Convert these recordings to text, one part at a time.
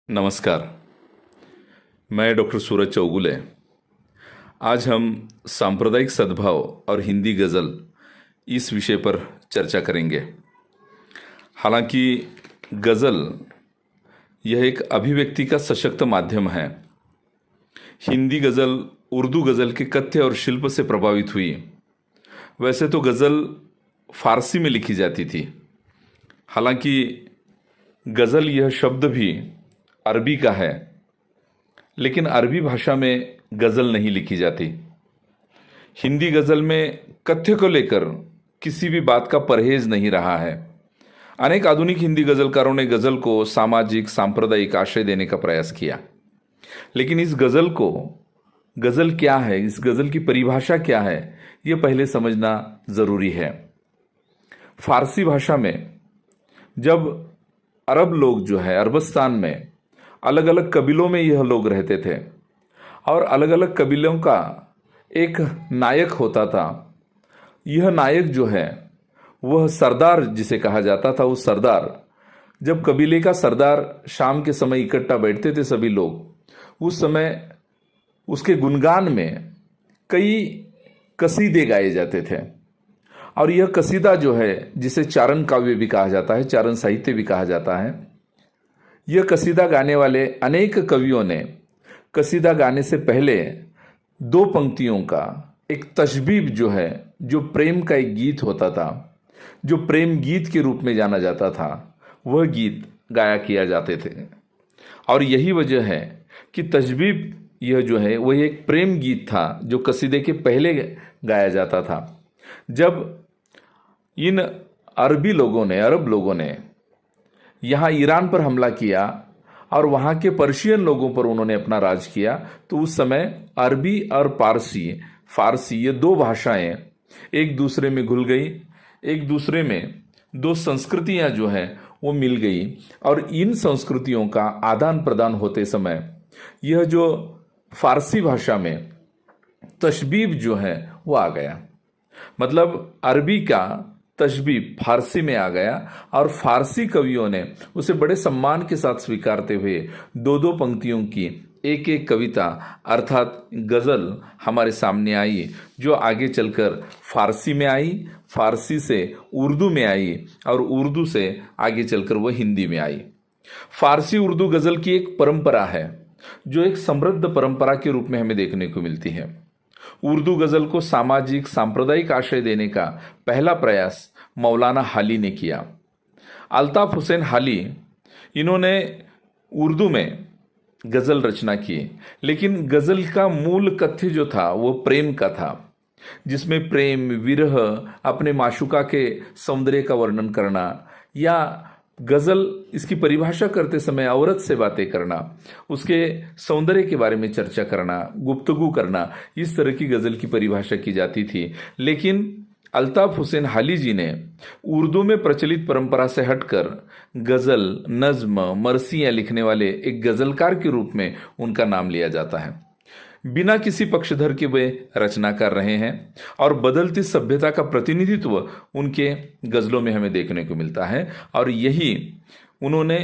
नमस्कार। मैं डॉक्टर सूरज चौगुले। आज हम सांप्रदायिक सद्भाव और हिंदी गज़ल इस विषय पर चर्चा करेंगे। हालांकि गज़ल यह एक अभिव्यक्ति का सशक्त माध्यम है। हिंदी गज़ल उर्दू गज़ल के कथ्य और शिल्प से प्रभावित हुई। वैसे तो गज़ल फारसी में लिखी जाती थी। हालांकि गज़ल यह शब्द भी अरबी का है, लेकिन अरबी भाषा में गज़ल नहीं लिखी जाती। हिंदी गज़ल में कथ्य को लेकर किसी भी बात का परहेज नहीं रहा है। अनेक आधुनिक हिंदी गज़लकारों ने गज़ल को सामाजिक सांप्रदायिक आशय देने का प्रयास किया, लेकिन इस गज़ल को गज़ल क्या है, इस गज़ल की परिभाषा क्या है, ये पहले समझना ज़रूरी है। फारसी भाषा में जब अरब लोग जो है अरबस्तान में अलग अलग कबीलों में यह लोग रहते थे और अलग अलग कबीलों का एक नायक होता था। यह नायक जो है वह सरदार जिसे कहा जाता था, उस सरदार, जब कबीले का सरदार शाम के समय इकट्ठा बैठते थे सभी लोग, उस समय उसके गुणगान में कई कसीदे गाए जाते थे। और यह कसीदा जो है, जिसे चारण काव्य भी कहा जाता है, चारण साहित्य भी कहा जाता है, यह कसीदा गाने वाले अनेक कवियों ने कसीदा गाने से पहले दो पंक्तियों का एक तशबीब जो है, जो प्रेम का एक गीत होता था, जो प्रेम गीत के रूप में जाना जाता था, वह गीत गाया किया जाते थे। और यही वजह है कि तशबीब यह जो है वह एक प्रेम गीत था जो कसीदे के पहले गाया जाता था। जब इन अरब लोगों ने यहाँ ईरान पर हमला किया और वहाँ के पर्शियन लोगों पर उन्होंने अपना राज किया, तो उस समय अरबी और फारसी ये दो भाषाएं एक दूसरे में घुल गई। एक दूसरे में दो संस्कृतियां जो हैं वो मिल गई और इन संस्कृतियों का आदान प्रदान होते समय यह जो फारसी भाषा में तशबीब जो है वो आ गया। मतलब अरबी का तशबीब फारसी में आ गया और फारसी कवियों ने उसे बड़े सम्मान के साथ स्वीकारते हुए दो दो पंक्तियों की एक एक कविता अर्थात गज़ल हमारे सामने आई, जो आगे चलकर फारसी में आई, फारसी से उर्दू में आई और उर्दू से आगे चलकर वह हिंदी में आई। फारसी उर्दू गज़ल की एक परंपरा है जो एक समृद्ध परंपरा के रूप में हमें देखने को मिलती है। उर्दू गज़ल को सामाजिक सांप्रदायिक आशय देने का पहला प्रयास मौलाना हाली ने किया। अल्ताफ हुसैन हाली, इन्होंने उर्दू में गज़ल रचना की, लेकिन गज़ल का मूल कथ्य जो था वो प्रेम का था, जिसमें प्रेम, विरह, अपने माशुका के सौंदर्य का वर्णन करना, या गज़ल इसकी परिभाषा करते समय औरत से बातें करना, उसके सौंदर्य के बारे में चर्चा करना, गुफ्तगू करना, इस तरह की गज़ल की परिभाषा की जाती थी। लेकिन अल्ताफ हुसैन हाली जी ने उर्दू में प्रचलित परंपरा से हटकर गज़ल, नज़्म, मरसियाँ लिखने वाले एक गज़लकार के रूप में उनका नाम लिया जाता है। बिना किसी पक्षधर के वे रचना कर रहे हैं और बदलती सभ्यता का प्रतिनिधित्व उनके गज़लों में हमें देखने को मिलता है। और यही उन्होंने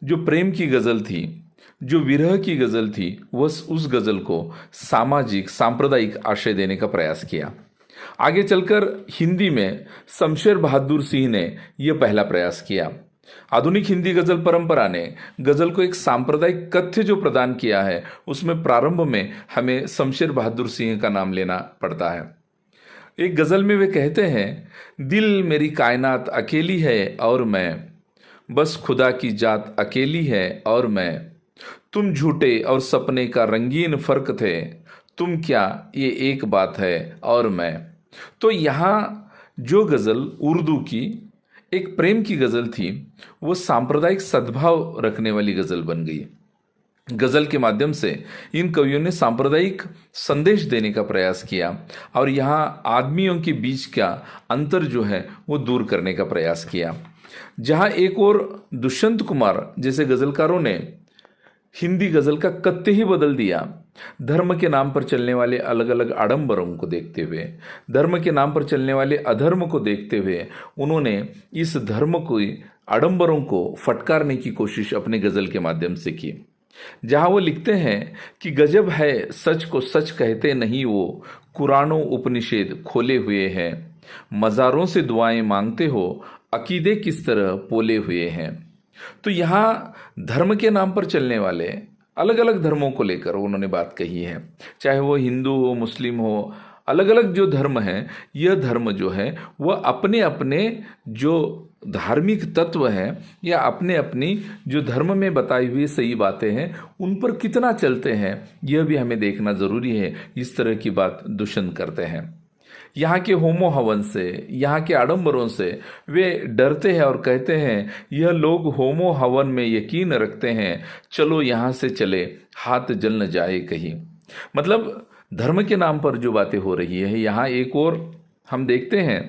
जो प्रेम की गज़ल थी, जो विरह की गज़ल थी, वह उस गज़ल को सामाजिक सांप्रदायिक आशय देने का प्रयास किया। आगे चलकर हिंदी में शमशेर बहादुर सिंह ने यह पहला प्रयास किया। आधुनिक हिंदी गज़ल परंपरा ने गज़ल को एक सांप्रदायिक कथ्य जो प्रदान किया है, उसमें प्रारंभ में हमें शमशेर बहादुर सिंह का नाम लेना पड़ता है। एक गज़ल में वे कहते हैं, दिल मेरी कायनात अकेली है और मैं, बस खुदा की जात अकेली है और मैं, तुम झूठे और सपने का रंगीन फ़र्क थे, तुम क्या ये एक बात है और मैं। तो यहाँ जो गज़ल उर्दू की एक प्रेम की गज़ल थी, वो सांप्रदायिक सद्भाव रखने वाली गज़ल बन गई। गज़ल के माध्यम से इन कवियों ने सांप्रदायिक संदेश देने का प्रयास किया और यहाँ आदमियों के बीच का अंतर जो है वो दूर करने का प्रयास किया। जहाँ एक और दुष्यंत कुमार जैसे गज़लकारों ने हिंदी गज़ल का कत्ते ही बदल दिया। धर्म के नाम पर चलने वाले अलग अलग आडंबरों को देखते हुए, धर्म के नाम पर चलने वाले अधर्म को देखते हुए उन्होंने इस धर्म को आडंबरों को फटकारने की कोशिश अपने गज़ल के माध्यम से की, जहां वो लिखते हैं कि गजब है सच को सच कहते नहीं वो, कुरानों उपनिषद खोले हुए हैं, मज़ारों से दुआएं मांगते हो, अकीदे किस तरह पोले हुए हैं। तो यहाँ धर्म के नाम पर चलने वाले अलग अलग धर्मों को लेकर उन्होंने बात कही है, चाहे वो हिंदू हो, मुस्लिम हो, अलग अलग जो धर्म हैं, यह धर्म जो है वह अपने अपने जो धार्मिक तत्व हैं या अपने अपनी जो धर्म में बताई हुई सही बातें हैं उन पर कितना चलते हैं, यह भी हमें देखना ज़रूरी है। इस तरह की बात दुष्यंत करते हैं। यहाँ के होमो हवन से, यहाँ के आडंबरों से वे डरते हैं और कहते हैं यह लोग होमो हवन में यकीन रखते हैं, चलो यहाँ से चले, हाथ जल न जाए कहीं। मतलब धर्म के नाम पर जो बातें हो रही है, यहाँ एक और हम देखते हैं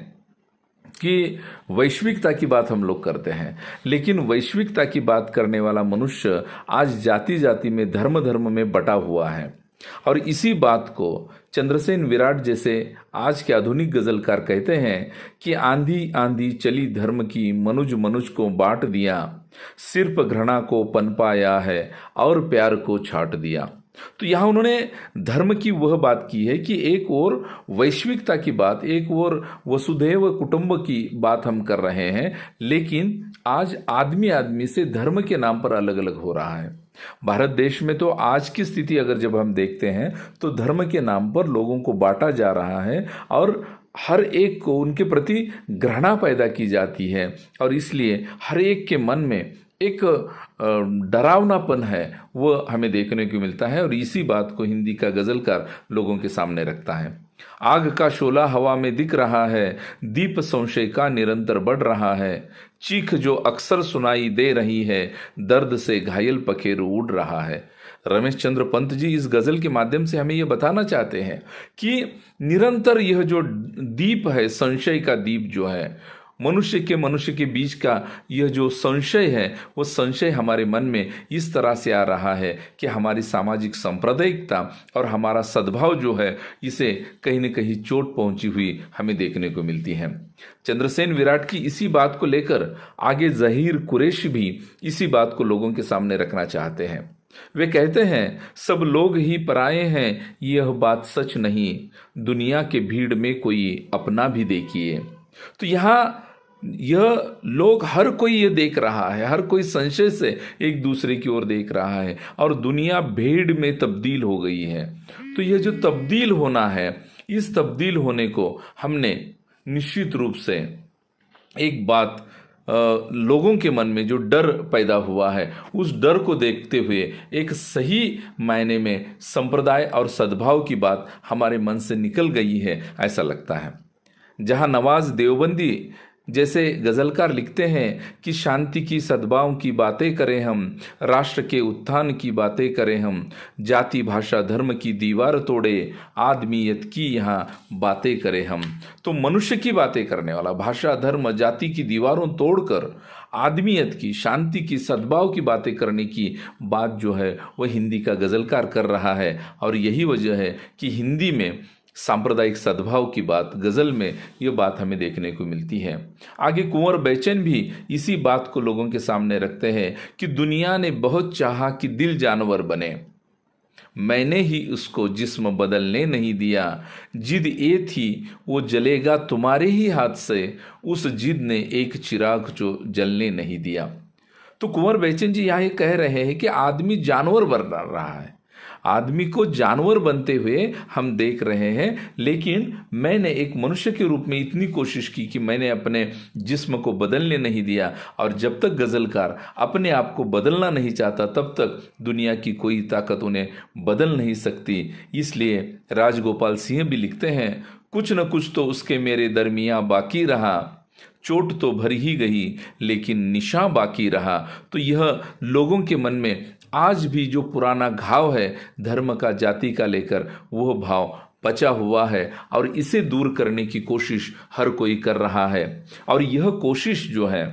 कि वैश्विकता की बात हम लोग करते हैं, लेकिन वैश्विकता की बात करने वाला मनुष्य आज जाति जाति में, धर्म धर्म में बटा हुआ है। और इसी बात को चंद्रसेन विराट जैसे आज के आधुनिक गजलकार कहते हैं कि आंधी आंधी चली धर्म की, मनुज मनुज को बांट दिया, सिर्फ घृणा को पनपाया है और प्यार को छाट दिया। तो यहाँ उन्होंने धर्म की वह बात की है कि एक और वैश्विकता की बात, एक और वसुधैव कुटुंब की बात हम कर रहे हैं, लेकिन आज आदमी आदमी से धर्म के नाम पर अलग अलग हो रहा है। भारत देश में तो आज की स्थिति अगर जब हम देखते हैं तो धर्म के नाम पर लोगों को बांटा जा रहा है और हर एक को उनके प्रति घृणा पैदा की जाती है, और इसलिए हर एक के मन में एक डरावनापन है वो हमें देखने को मिलता है। और इसी बात को हिंदी का गजलकार लोगों के सामने रखता है। आग का शोला हवा में दिख रहा है, दीप संशय का निरंतर बढ़ रहा है, चीख जो अक्सर सुनाई दे रही है, दर्द से घायल पखेरु उड़ रहा है। रमेश चंद्र पंत जी इस गजल के माध्यम से हमें यह बताना चाहते हैं कि निरंतर यह जो दीप है, संशय का दीप जो है, मनुष्य के बीच का यह जो संशय है, वो संशय हमारे मन में इस तरह से आ रहा है कि हमारी सामाजिक सांप्रदायिकता और हमारा सद्भाव जो है, इसे कहीं न कहीं चोट पहुंची हुई हमें देखने को मिलती है। चंद्रसेन विराट की इसी बात को लेकर आगे ज़हीर कुरैशी भी इसी बात को लोगों के सामने रखना चाहते हैं। वे कहते हैं सब लोग ही पराये हैं, यह बात सच नहीं, दुनिया के भीड़ में कोई अपना भी देखिए। तो यहाँ यह लोग, हर कोई ये देख रहा है, हर कोई संशय से एक दूसरे की ओर देख रहा है और दुनिया भीड़ में तब्दील हो गई है। तो यह जो तब्दील होना है, इस तब्दील होने को हमने निश्चित रूप से एक बात लोगों के मन में जो डर पैदा हुआ है, उस डर को देखते हुए एक सही मायने में संप्रदाय और सद्भाव की बात हमारे मन से निकल गई है, ऐसा लगता है। जहां नवाज देवबंदी जैसे गजलकार लिखते हैं कि शांति की सद्भाव की बातें करें हम, राष्ट्र के उत्थान की बातें करें हम, जाति भाषा धर्म की दीवार तोड़े, आदमियत की यहाँ बातें करें हम। तो मनुष्य की बातें करने वाला, भाषा धर्म जाति की दीवारों तोड़कर आदमियत की, शांति की, सद्भाव की बातें करने की बात जो है वह हिंदी का गजलकार कर रहा है। और यही वजह है कि हिंदी में सांप्रदायिक सद्भाव की बात, गज़ल में ये बात हमें देखने को मिलती है। आगे कुंवर बेचैन भी इसी बात को लोगों के सामने रखते हैं कि दुनिया ने बहुत चाहा कि दिल जानवर बने, मैंने ही उसको जिस्म बदलने नहीं दिया, जिद ये थी वो जलेगा तुम्हारे ही हाथ से, उस जिद ने एक चिराग जो जलने नहीं दिया। तो कुंवर बेचैन जी यहाँ ये कह रहे हैं कि आदमी जानवर बन रहा है, आदमी को जानवर बनते हुए हम देख रहे हैं, लेकिन मैंने एक मनुष्य के रूप में इतनी कोशिश की कि मैंने अपने जिस्म को बदलने नहीं दिया। और जब तक गज़लकार अपने आप को बदलना नहीं चाहता, तब तक दुनिया की कोई ताकत उन्हें बदल नहीं सकती। इसलिए राजगोपाल सिंह भी लिखते हैं, कुछ न कुछ तो उसके मेरे दरमियाँ बाकी रहा, चोट तो भर ही गई लेकिन निशान बाकी रहा। तो यह लोगों के मन में आज भी जो पुराना घाव है धर्म का, जाति का लेकर, वह भाव बचा हुआ है और इसे दूर करने की कोशिश हर कोई कर रहा है। और यह कोशिश जो है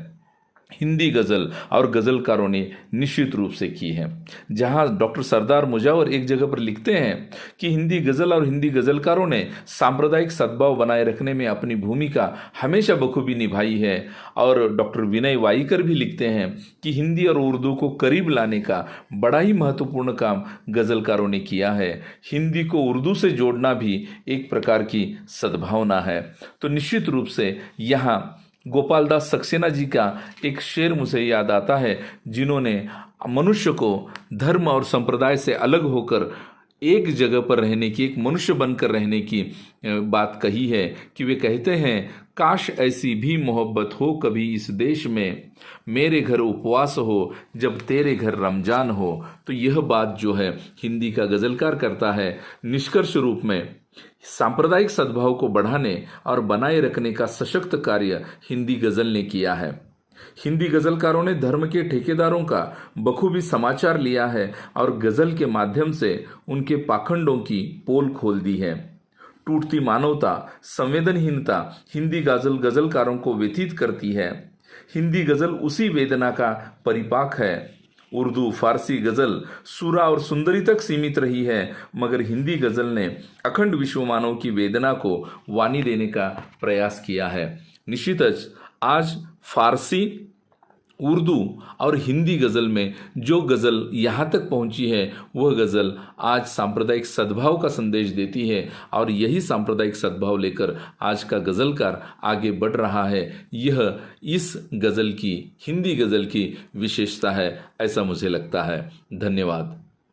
हिंदी गज़ल और गज़लकारों ने निश्चित रूप से की है। जहां डॉक्टर सरदार मुजावर एक जगह पर लिखते हैं कि हिंदी गज़ल और हिंदी गज़लकारों ने सांप्रदायिक सद्भाव बनाए रखने में अपनी भूमिका हमेशा बखूबी निभाई है, और डॉक्टर विनय वाईकर भी लिखते हैं कि हिंदी और उर्दू को करीब लाने का बड़ा ही महत्वपूर्ण काम गज़लकारों ने किया है। हिंदी को उर्दू से जोड़ना भी एक प्रकार की सद्भावना है। तो निश्चित रूप से यहाँ गोपाल दास सक्सेना जी का एक शेर मुझे याद आता है, जिन्होंने मनुष्य को धर्म और संप्रदाय से अलग होकर एक जगह पर रहने की, एक मनुष्य बनकर रहने की बात कही है। कि वे कहते हैं, काश ऐसी भी मोहब्बत हो कभी इस देश में, मेरे घर उपवास हो जब तेरे घर रमजान हो। तो यह बात जो है हिंदी का गज़लकार करता है। निष्कर्ष रूप में सांप्रदायिक सद्भाव को बढ़ाने और बनाए रखने का सशक्त कार्य हिंदी गज़ल ने किया है। हिंदी गज़लकारों ने धर्म के ठेकेदारों का बखूबी समाचार लिया है और गज़ल के माध्यम से उनके पाखंडों की पोल खोल दी है। टूटती मानवता, संवेदनहीनता हिंदी गज़लकारों को व्यथित करती है। हिंदी गज़ल उसी वेदना का परिपाक है। उर्दू, फारसी गज़ल सूरा और सुंदरी तक सीमित रही है, मगर हिंदी गज़ल ने अखंड विश्व मानव की वेदना को वाणी देने का प्रयास किया है। निश्चितच आज फारसी, उर्दू और हिंदी गज़ल में जो गज़ल यहाँ तक पहुँची है, वह गज़ल आज सांप्रदायिक सद्भाव का संदेश देती है, और यही सांप्रदायिक सद्भाव लेकर आज का गज़लकार आगे बढ़ रहा है। यह इस गज़ल की, हिंदी गज़ल की विशेषता है, ऐसा मुझे लगता है। धन्यवाद।